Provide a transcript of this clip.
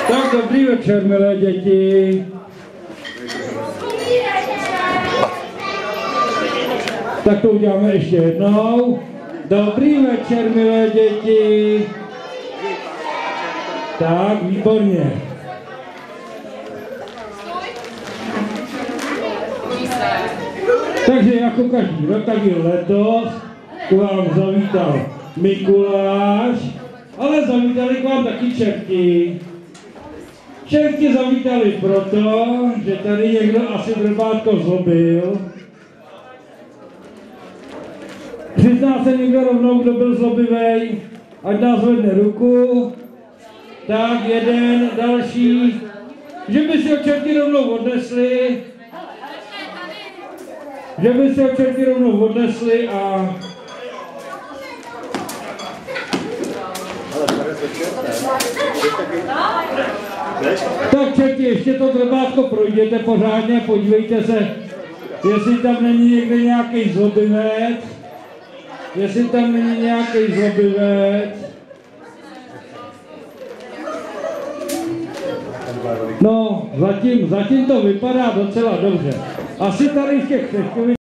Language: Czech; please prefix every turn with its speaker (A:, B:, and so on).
A: Tak dobrý večer, milé děti. Tak to uděláme ještě jednou. Dobrý večer, milé děti. Tak, výborně. Takže jako každý rok, tak i letos k vám zavítal Mikuláš, ale zavítali k vám taky čerti. Čerti zavítali proto, že tady někdo asi drbátko zlobil. Přizná se někdo rovnou, kdo byl zlobivej, ať nás zvedne ruku. Tak, jeden, další. Že by si ho čerti rovnou odnesli. Že by si ho čerti rovnou odnesli a... Tak čerti, ještě to drbátko projděte pořádně, podívejte se, jestli tam není někde nějaký zlobivec. Jestli tam není nějaký zlobivec. No, zatím to vypadá docela dobře. Asi tady v těch